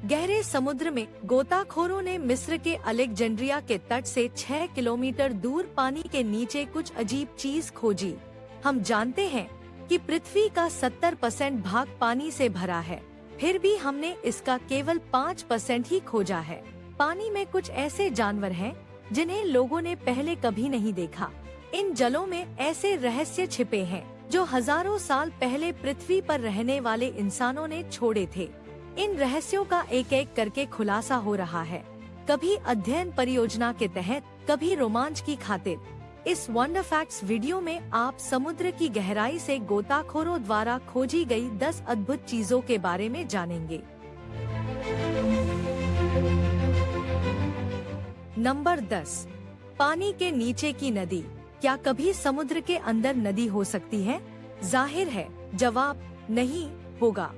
गहरे समुद्र में गोताखोरों ने मिस्र के अलेक्जेंड्रिया के तट से 6 किलोमीटर दूर पानी के नीचे कुछ अजीब चीज खोजी। हम जानते हैं कि पृथ्वी का 70% भाग पानी से भरा है, फिर भी हमने इसका केवल 5% ही खोजा है। पानी में कुछ ऐसे जानवर हैं जिन्हें लोगों ने पहले कभी नहीं देखा। इन जलों में ऐसे रहस्य छिपे हैं जो हजारों साल पहले पृथ्वी पर रहने वाले इंसानों ने छोड़े थे। इन रहस्यों का एक एक करके खुलासा हो रहा है, कभी अध्ययन परियोजना के तहत, कभी रोमांच की खातिर। इस वंडर फैक्ट्स वीडियो में आप समुद्र की गहराई से गोताखोरों द्वारा खोजी गई 10 अद्भुत चीजों के बारे में जानेंगे। नंबर 10, पानी के नीचे की नदी। क्या कभी समुद्र के अंदर नदी हो सकती है? जाहिर है जवाब नहीं होगा,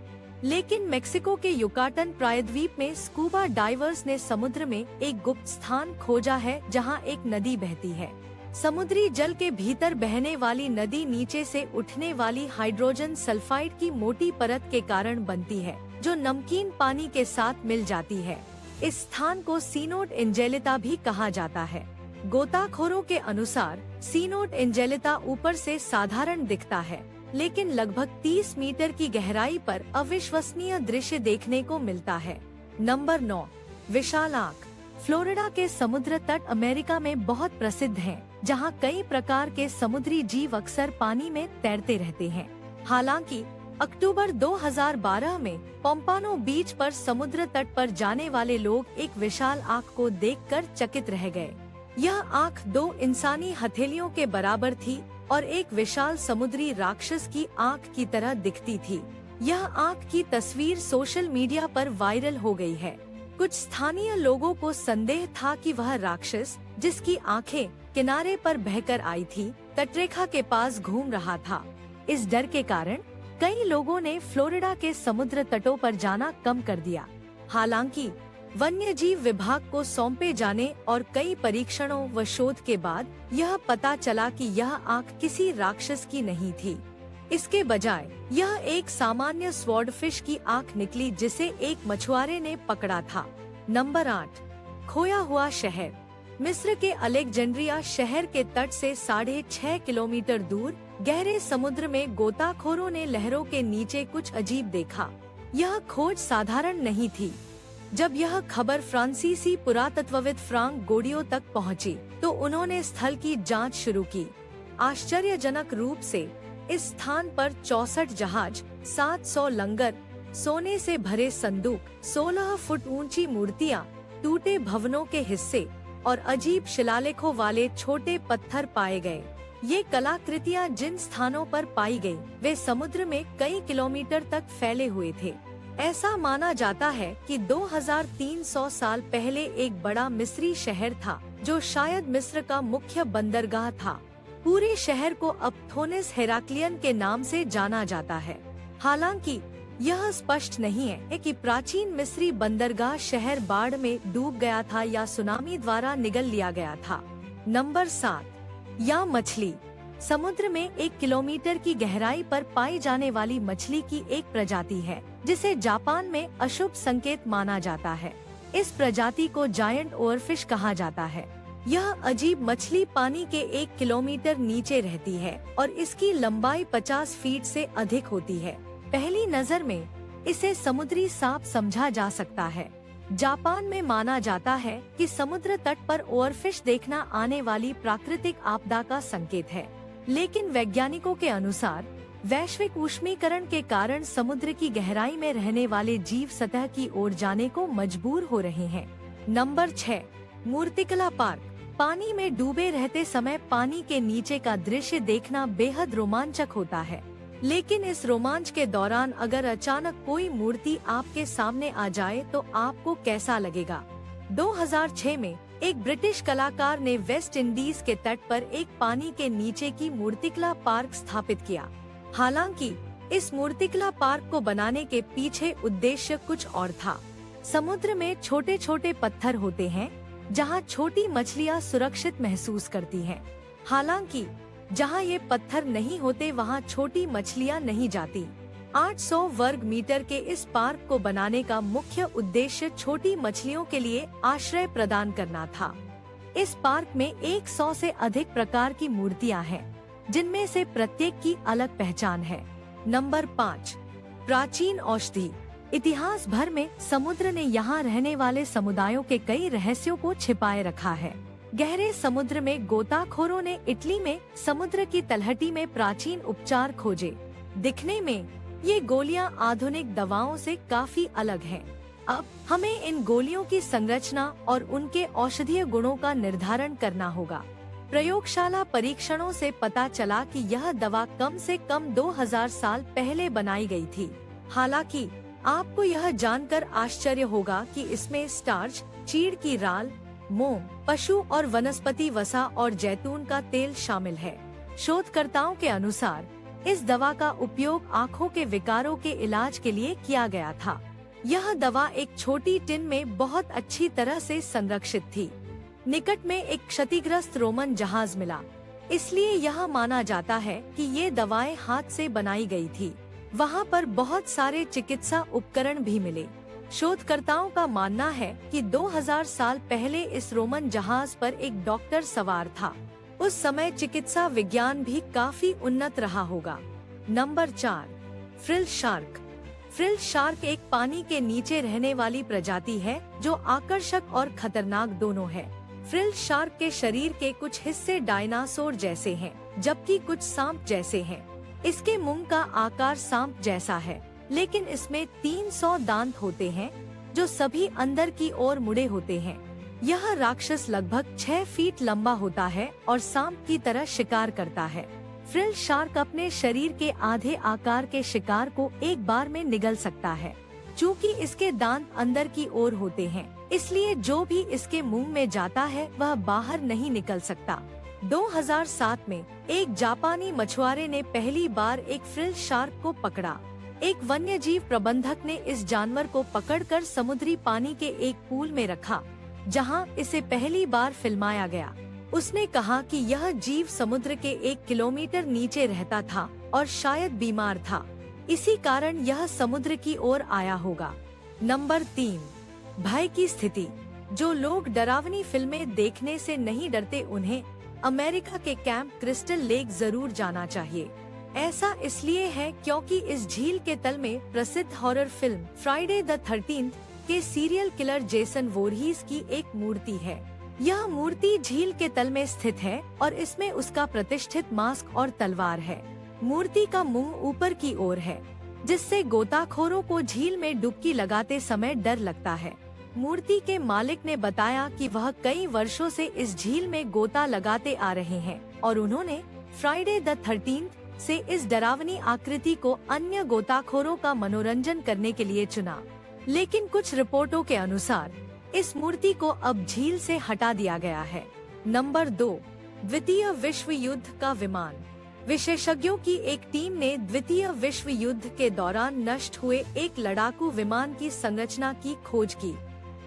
लेकिन मेक्सिको के युकाटन प्रायद्वीप में स्कूबा डाइवर्स ने समुद्र में एक गुप्त स्थान खोजा है जहां एक नदी बहती है। समुद्री जल के भीतर बहने वाली नदी नीचे से उठने वाली हाइड्रोजन सल्फाइड की मोटी परत के कारण बनती है, जो नमकीन पानी के साथ मिल जाती है। इस स्थान को सीनोड एंजेलिटा भी कहा जाता है। गोताखोरों के अनुसार सीनोड एंजेलिटा ऊपर से साधारण दिखता है, लेकिन लगभग 30 मीटर की गहराई पर अविश्वसनीय दृश्य देखने को मिलता है। नंबर 9, विशाल आंख। फ्लोरिडा के समुद्र तट अमेरिका में बहुत प्रसिद्ध हैं, जहां कई प्रकार के समुद्री जीव अक्सर पानी में तैरते रहते हैं। हालांकि अक्टूबर 2012 में पोम्पानो बीच पर समुद्र तट पर जाने वाले लोग एक विशाल आंख को देखकर चकित रह गए। यह आंख 2 इंसानी हथेलियों के बराबर थी और एक विशाल समुद्री राक्षस की आंख की तरह दिखती थी। यह आंख की तस्वीर सोशल मीडिया पर वायरल हो गई है। कुछ स्थानीय लोगों को संदेह था कि वह राक्षस, जिसकी आंखें किनारे पर बहकर आई थी, तटरेखा के पास घूम रहा था। इस डर के कारण कई लोगों ने फ्लोरिडा के समुद्र तटों पर जाना कम कर दिया। हालांकि वन्यजीव विभाग को सौंपे जाने और कई परीक्षणों व शोध के बाद यह पता चला कि यह आंख किसी राक्षस की नहीं थी। इसके बजाय यह एक सामान्य स्वॉर्डफिश की आंख निकली, जिसे एक मछुआरे ने पकड़ा था। नंबर 8, खोया हुआ शहर। मिस्र के अलेक्जेंड्रिया शहर के तट से 6.5 किलोमीटर दूर गहरे समुद्र में गोताखोरों ने लहरों के नीचे कुछ अजीब देखा। यह खोज साधारण नहीं थी। जब यह खबर फ्रांसीसी पुरातत्वविद फ्रांक गोडियो तक पहुंची, तो उन्होंने स्थल की जांच शुरू की। आश्चर्यजनक रूप से इस स्थान पर 64 जहाज, 700 लंगर, सोने से भरे संदूक, 16 फुट ऊंची मूर्तियां, टूटे भवनों के हिस्से और अजीब शिलालेखों वाले छोटे पत्थर पाए गए। ये कलाकृतियां जिन स्थानों पर पाई गयी, वे समुद्र में कई किलोमीटर तक फैले हुए थे। ऐसा माना जाता है कि 2300 साल पहले एक बड़ा मिस्री शहर था, जो शायद मिस्र का मुख्य बंदरगाह था। पूरे शहर को अब थोनिस हेराक्लियन के नाम से जाना जाता है। हालांकि यह स्पष्ट नहीं है कि प्राचीन मिस्री बंदरगाह शहर बाढ़ में डूब गया था या सुनामी द्वारा निगल लिया गया था। नंबर 7, या मछली। समुद्र में 1 किलोमीटर की गहराई पर पाई जाने वाली मछली की एक प्रजाति है, जिसे जापान में अशुभ संकेत माना जाता है। इस प्रजाति को जायंट ओवरफिश कहा जाता है। यह अजीब मछली पानी के 1 किलोमीटर नीचे रहती है और इसकी लंबाई 50 फीट से अधिक होती है। पहली नजर में इसे समुद्री सांप समझा जा सकता है। जापान में माना जाता है कि समुद्र तट पर ओवरफिश देखना आने वाली प्राकृतिक आपदा का संकेत है, लेकिन वैज्ञानिकों के अनुसार वैश्विक ऊष्मीकरण के कारण समुद्र की गहराई में रहने वाले जीव सतह की ओर जाने को मजबूर हो रहे हैं। नंबर 6, मूर्तिकला पार्क। पानी में डूबे रहते समय पानी के नीचे का दृश्य देखना बेहद रोमांचक होता है, लेकिन इस रोमांच के दौरान अगर अचानक कोई मूर्ति आपके सामने आ जाए तो आपको कैसा लगेगा? 2006 में एक ब्रिटिश कलाकार ने वेस्ट इंडीज के तट पर एक पानी के नीचे की मूर्तिकला पार्क स्थापित किया। हालांकि इस मूर्तिकला पार्क को बनाने के पीछे उद्देश्य कुछ और था। समुद्र में छोटे छोटे पत्थर होते हैं जहां छोटी मछलियां सुरक्षित महसूस करती हैं। हालांकि जहां ये पत्थर नहीं होते वहां छोटी मछलियां नहीं जाती। 800 वर्ग मीटर के इस पार्क को बनाने का मुख्य उद्देश्य छोटी मछलियों के लिए आश्रय प्रदान करना था। इस पार्क में 100 से अधिक प्रकार की मूर्तियां हैं, जिनमें से प्रत्येक की अलग पहचान है। नंबर 5, प्राचीन औषधि। इतिहास भर में समुद्र ने यहाँ रहने वाले समुदायों के कई रहस्यों को छिपाए रखा है। गहरे समुद्र में गोताखोरों ने इटली में समुद्र की तलहटी में प्राचीन उपचार खोजे। दिखने में ये गोलियां आधुनिक दवाओं से काफी अलग हैं। अब हमें इन गोलियों की संरचना और उनके औषधीय गुणों का निर्धारण करना होगा। प्रयोगशाला परीक्षणों से पता चला कि यह दवा कम से कम 2000 साल पहले बनाई गई थी। हालांकि आपको यह जानकर आश्चर्य होगा कि इसमें स्टार्च, चीड़ की राल, मोम, पशु और वनस्पति वसा और जैतून का तेल शामिल है। शोधकर्ताओं के अनुसार इस दवा का उपयोग आँखों के विकारों के इलाज के लिए किया गया था। यह दवा एक छोटी टिन में बहुत अच्छी तरह से संरक्षित थी। निकट में एक क्षतिग्रस्त रोमन जहाज मिला, इसलिए यह माना जाता है कि ये दवाएं हाथ से बनाई गई थी। वहाँ पर बहुत सारे चिकित्सा उपकरण भी मिले। शोधकर्ताओं का मानना है कि 2000 साल पहले इस रोमन जहाज पर एक डॉक्टर सवार था। उस समय चिकित्सा विज्ञान भी काफी उन्नत रहा होगा। Number 4, frill shark. Frill shark एक पानी के नीचे रहने वाली प्रजाति है जो आकर्षक और खतरनाक दोनों है। फ्रिल शार्क के शरीर के कुछ हिस्से डायनासोर जैसे हैं, जबकि कुछ सांप जैसे हैं। इसके मुंह का आकार सांप जैसा है, लेकिन इसमें 300 दांत होते हैं जो सभी अंदर की ओर मुड़े होते हैं। यह राक्षस लगभग 6 फीट लंबा होता है और सांप की तरह शिकार करता है। फ्रिल शार्क अपने शरीर के आधे आकार के शिकार को एक बार में निगल सकता है। चूँकि इसके दांत अंदर की ओर होते हैं, इसलिए जो भी इसके मुंह में जाता है वह बाहर नहीं निकल सकता। 2007 में एक जापानी मछुआरे ने पहली बार एक फ्रिल शार्क को पकड़ा। एक वन्यजीव प्रबंधक ने इस जानवर को पकड़कर समुद्री पानी के एक पूल में रखा, जहां इसे पहली बार फिल्माया गया। उसने कहा कि यह जीव समुद्र के 1 किलोमीटर नीचे रहता था और शायद बीमार था, इसी कारण यह समुद्र की ओर आया होगा। नंबर 3, भय की स्थिति। जो लोग डरावनी फिल्में देखने से नहीं डरते, उन्हें अमेरिका के कैंप क्रिस्टल लेक जरूर जाना चाहिए। ऐसा इसलिए है क्योंकि इस झील के तल में प्रसिद्ध horror film Friday the 13th के सीरियल किलर जेसन वोरहीस की एक मूर्ति है। यह मूर्ति झील के तल में स्थित है और इसमें उसका प्रतिष्ठित मास्क और तलवार है। मूर्ति का मुंह ऊपर की ओर है, जिससे गोताखोरों को झील में डुबकी लगाते समय डर लगता है। मूर्ति के मालिक ने बताया कि वह कई वर्षों से इस झील में गोता लगाते आ रहे हैं और उन्होंने फ्राइडे द 13th से इस डरावनी आकृति को अन्य गोताखोरों का मनोरंजन करने के लिए चुना। लेकिन कुछ रिपोर्टों के अनुसार इस मूर्ति को अब झील से हटा दिया गया है। नंबर 2, द्वितीय विश्व युद्ध का विमान। विशेषज्ञों की एक टीम ने द्वितीय विश्व युद्ध के दौरान नष्ट हुए एक लड़ाकू विमान की संरचना की खोज की।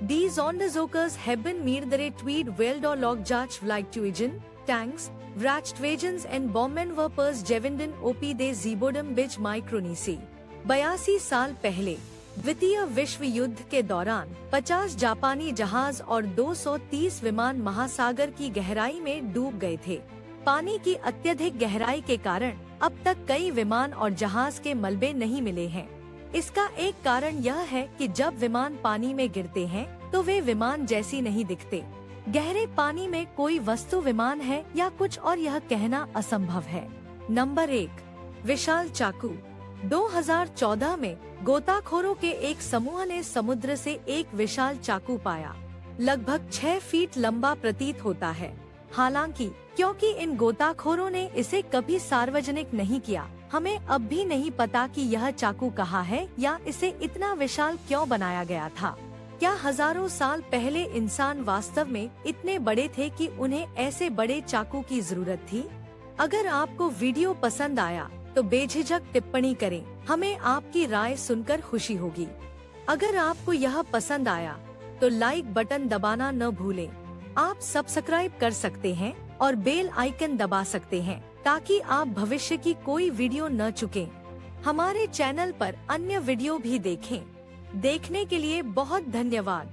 Die Sondersokers haben mehrere Tweed-Welt-Log-Flugzeugen, Tanks, Wrachtwagens and Bombenwerfers gefunden op de Zibodem Beach Micronesia। 82 साल पहले द्वितीय विश्व युद्ध के दौरान 50 जापानी जहाज और 230 विमान महासागर की गहराई में डूब गए थे। पानी की अत्यधिक गहराई के कारण अब तक कई विमान और जहाज के मलबे नहीं मिले हैं। इसका एक कारण यह है कि जब विमान पानी में गिरते हैं तो वे विमान जैसी नहीं दिखते। गहरे पानी में कोई वस्तु विमान है या कुछ और, यह कहना असंभव है। नंबर 1, विशाल चाकू। 2014 में गोताखोरों के एक समूह ने समुद्र से एक विशाल चाकू पाया। लगभग 6 फीट लंबा प्रतीत होता है। हालांकि क्योंकि इन गोताखोरों ने इसे कभी सार्वजनिक नहीं किया, हमें अब भी नहीं पता कि यह चाकू कहाँ है या इसे इतना विशाल क्यों बनाया गया था। क्या हजारों साल पहले इंसान वास्तव में इतने बड़े थे कि उन्हें ऐसे बड़े चाकू की जरूरत थी? अगर आपको वीडियो पसंद आया तो बेझिझक टिप्पणी करें, हमें आपकी राय सुनकर खुशी होगी। अगर आपको यह पसंद आया तो लाइक बटन दबाना न भूलें। आप सब्सक्राइब कर सकते हैं और बेल आइकन दबा सकते हैं ताकि आप भविष्य की कोई वीडियो न चुकें। हमारे चैनल पर अन्य वीडियो भी देखें। देखने के लिए बहुत धन्यवाद।